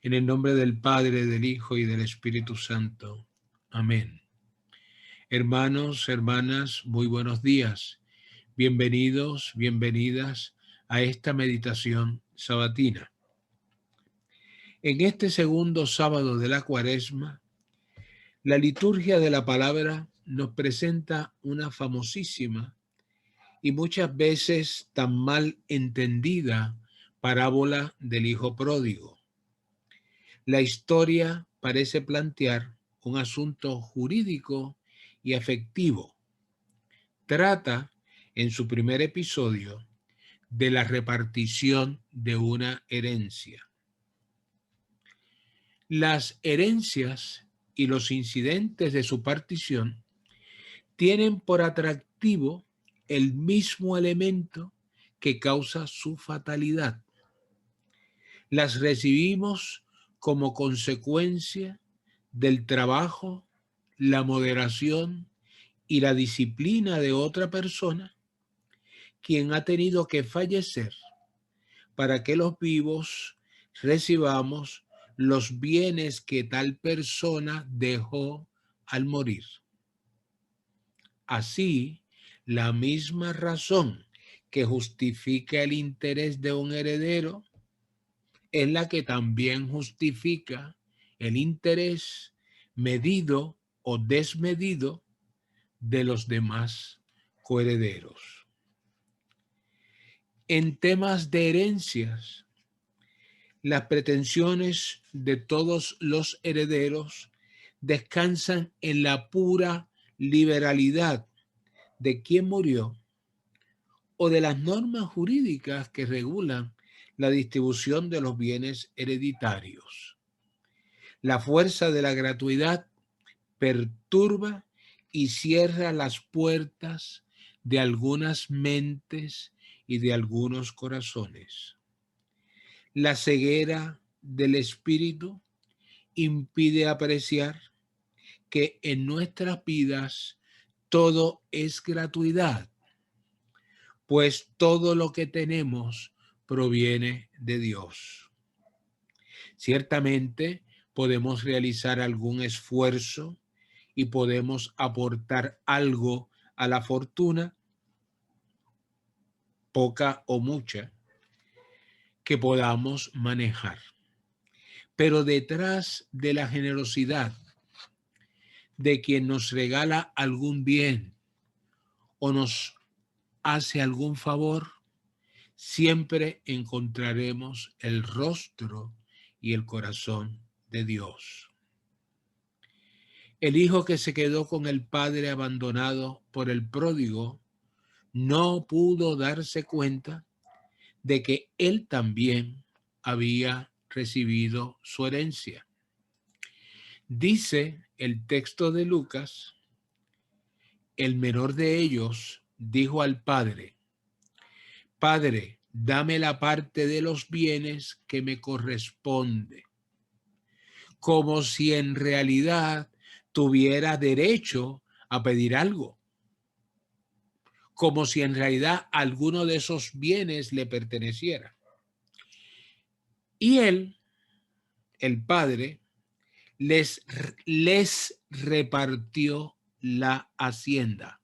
En el nombre del Padre, del Hijo y del Espíritu Santo. Amén. Hermanos, hermanas, muy buenos días. Bienvenidos, bienvenidas a esta meditación sabatina. En este segundo sábado de la Cuaresma, la liturgia de la palabra nos presenta una famosísima y muchas veces tan mal entendida parábola del Hijo Pródigo. La historia parece plantear un asunto jurídico y afectivo. Trata, en su primer episodio, de la repartición de una herencia. Las herencias y los incidentes de su partición tienen por atractivo el mismo elemento que causa su fatalidad. Las recibimos como consecuencia del trabajo, la moderación y la disciplina de otra persona, quien ha tenido que fallecer para que los vivos recibamos los bienes que tal persona dejó al morir. Así, la misma razón que justifica el interés de un heredero es la que también justifica el interés medido o desmedido de los demás coherederos. En temas de herencias, las pretensiones de todos los herederos descansan en la pura liberalidad de quien murió o de las normas jurídicas que regulan la distribución de los bienes hereditarios. La fuerza de la gratuidad perturba y cierra las puertas de algunas mentes y de algunos corazones. La ceguera del espíritu impide apreciar que en nuestras vidas todo es gratuidad, pues todo lo que tenemos proviene de Dios. Ciertamente podemos realizar algún esfuerzo y podemos aportar algo a la fortuna, poca o mucha, que podamos manejar. Pero detrás de la generosidad de quien nos regala algún bien o nos hace algún favor, siempre encontraremos el rostro y el corazón de Dios. El hijo que se quedó con el padre abandonado por el pródigo no pudo darse cuenta de que él también había recibido su herencia. Dice el texto de Lucas: el menor de ellos dijo al padre: Padre, dame la parte de los bienes que me corresponde, como si en realidad tuviera derecho a pedir algo, como si en realidad alguno de esos bienes le perteneciera. Y él, el padre, les repartió la hacienda.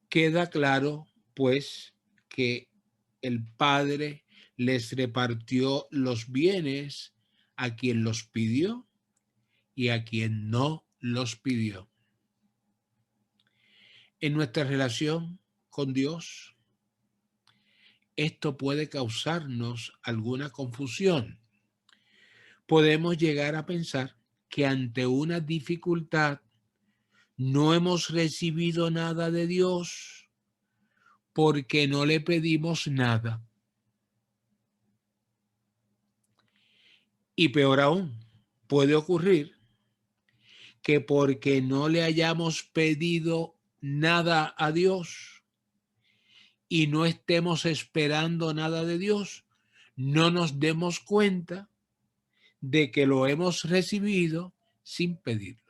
Queda claro, pues, que el padre les repartió los bienes a quien los pidió y a quien no los pidió. En nuestra relación con Dios, esto puede causarnos alguna confusión. Podemos llegar a pensar que ante una dificultad no hemos recibido nada de Dios porque no le pedimos nada. Y peor aún, puede ocurrir que porque no le hayamos pedido nada a Dios y no estemos esperando nada de Dios, no nos demos cuenta de que lo hemos recibido sin pedirlo.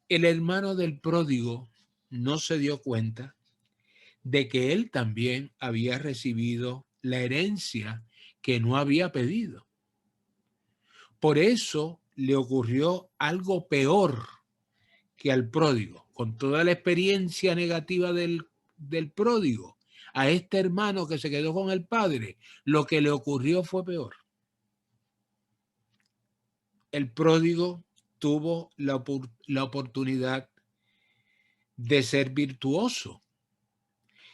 El hermano del pródigo no se dio cuenta de que él también había recibido la herencia que no había pedido. Por eso le ocurrió algo peor que al pródigo. Con toda la experiencia negativa del pródigo, a este hermano que se quedó con el padre, lo que le ocurrió fue peor. El pródigo tuvo la oportunidad de ser virtuoso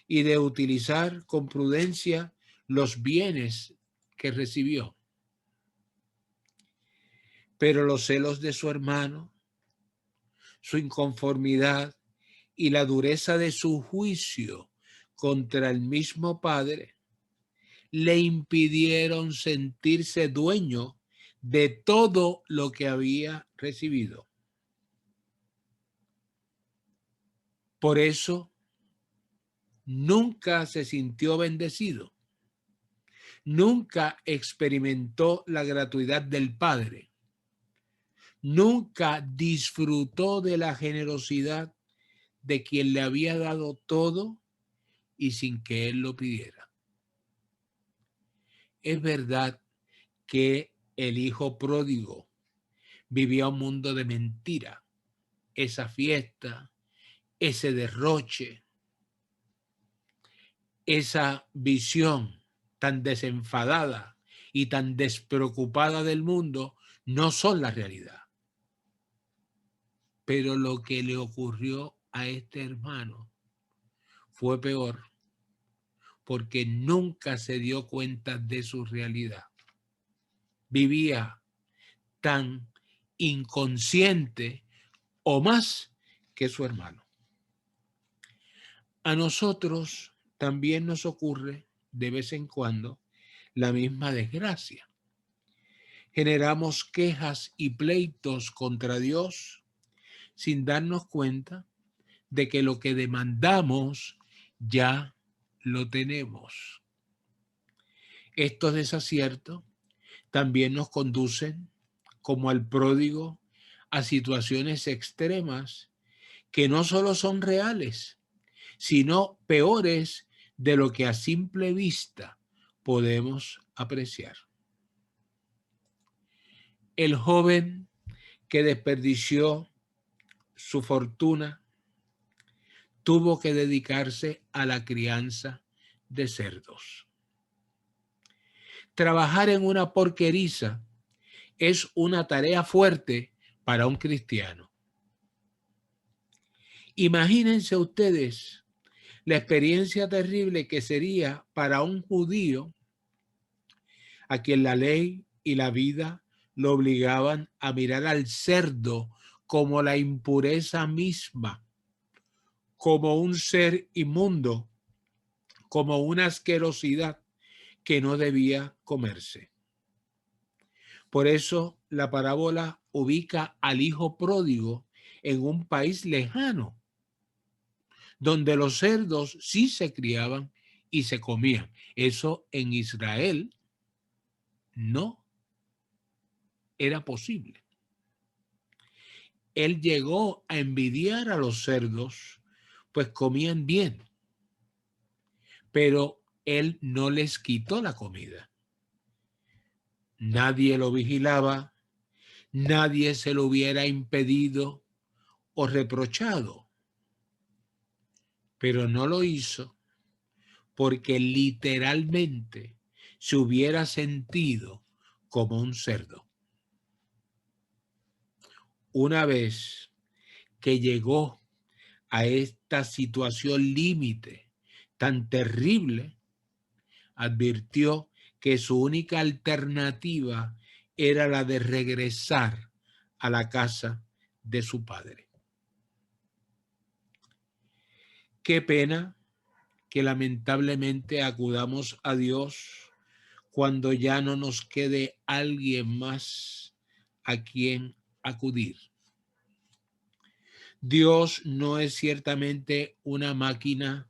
y de utilizar con prudencia los bienes que recibió. Pero los celos de su hermano, su inconformidad y la dureza de su juicio contra el mismo padre le impidieron sentirse dueño de todo lo que había recibido. Por eso, nunca se sintió bendecido. Nunca experimentó la gratuidad del Padre. Nunca disfrutó de la generosidad de quien le había dado todo y sin que él lo pidiera. Es verdad que el hijo pródigo vivía un mundo de mentira, esa fiesta, ese derroche, esa visión tan desenfadada y tan despreocupada del mundo no son la realidad. Pero lo que le ocurrió a este hermano fue peor, porque nunca se dio cuenta de su realidad. Vivía tan inconsciente o más que su hermano. A nosotros también nos ocurre de vez en cuando la misma desgracia. Generamos quejas y pleitos contra Dios sin darnos cuenta de que lo que demandamos ya lo tenemos. Estos desaciertos también nos conducen, como al pródigo, a situaciones extremas que no solo son reales, sino peores de lo que a simple vista podemos apreciar. El joven que desperdició su fortuna tuvo que dedicarse a la crianza de cerdos. Trabajar en una porqueriza es una tarea fuerte para un cristiano. Imagínense ustedes la experiencia terrible que sería para un judío a quien la ley y la vida lo obligaban a mirar al cerdo como la impureza misma, como un ser inmundo, como una asquerosidad que no debía comerse. Por eso la parábola ubica al hijo pródigo en un país lejano, donde los cerdos sí se criaban y se comían. Eso en Israel no era posible. Él llegó a envidiar a los cerdos, pues comían bien, pero él no les quitó la comida. Nadie lo vigilaba, nadie se lo hubiera impedido o reprochado, pero no lo hizo porque literalmente se hubiera sentido como un cerdo. Una vez que llegó a esta situación límite tan terrible, advirtió que su única alternativa era la de regresar a la casa de su padre. Qué pena que lamentablemente acudamos a Dios cuando ya no nos quede alguien más a quien acudir. Dios no es ciertamente una máquina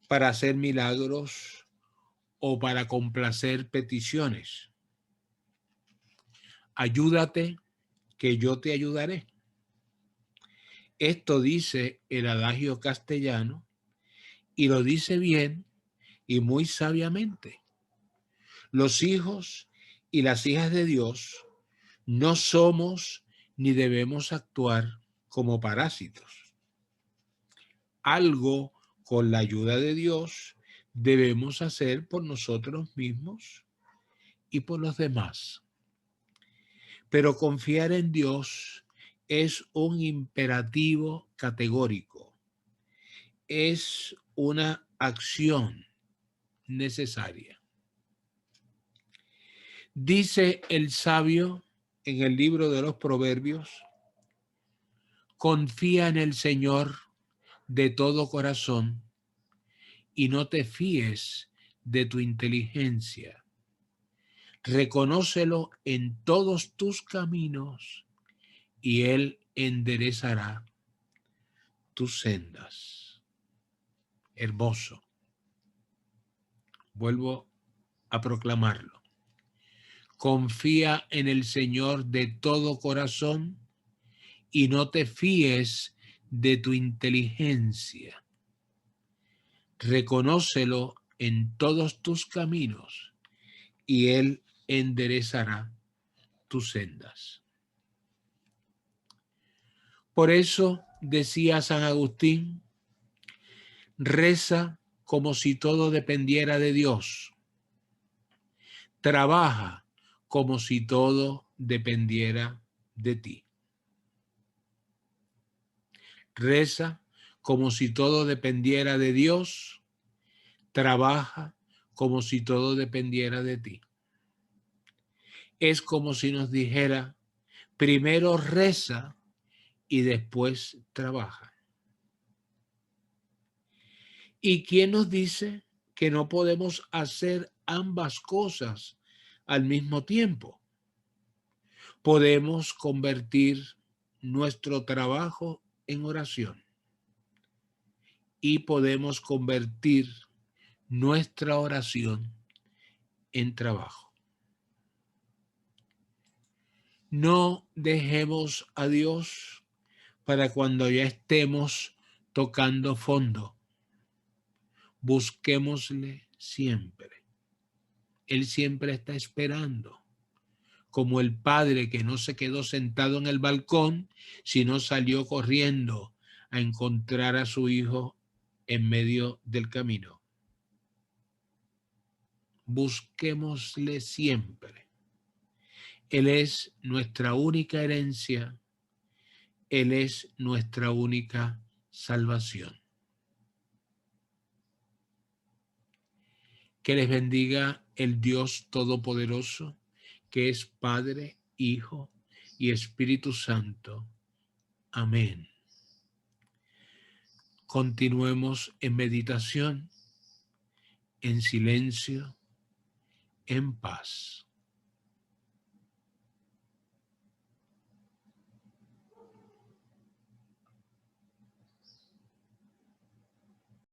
para hacer milagros o para complacer peticiones. Ayúdate, que yo te ayudaré. Esto dice el adagio castellano y lo dice bien y muy sabiamente. Los hijos y las hijas de Dios no somos ni debemos actuar como parásitos. Algo con la ayuda de Dios debemos hacer por nosotros mismos y por los demás. Pero confiar en Dios es un imperativo categórico, es una acción necesaria. Dice el sabio en el libro de los Proverbios: confía en el Señor de todo corazón y no te fíes de tu inteligencia. Reconócelo en todos tus caminos y Él enderezará tus sendas. Hermoso. Vuelvo a proclamarlo. Confía en el Señor de todo corazón y no te fíes de tu inteligencia. Reconócelo en todos tus caminos y Él enderezará tus sendas. Por eso decía San Agustín: reza como si todo dependiera de Dios. Trabaja como si todo dependiera de ti. Reza como si todo dependiera de Dios. Trabaja como si todo dependiera de ti. Es como si nos dijera: primero reza y después trabaja. ¿Y quién nos dice que no podemos hacer ambas cosas al mismo tiempo? Podemos convertir nuestro trabajo en oración y podemos convertir nuestra oración en trabajo. No dejemos a Dios para cuando ya estemos tocando fondo. Busquémosle siempre. Él siempre está esperando, como el padre que no se quedó sentado en el balcón, sino salió corriendo a encontrar a su hijo en medio del camino. Busquémosle siempre. Él es nuestra única herencia. Él es nuestra única salvación. Que les bendiga el Dios Todopoderoso, que es Padre, Hijo y Espíritu Santo. Amén. Continuemos en meditación, en silencio, en paz.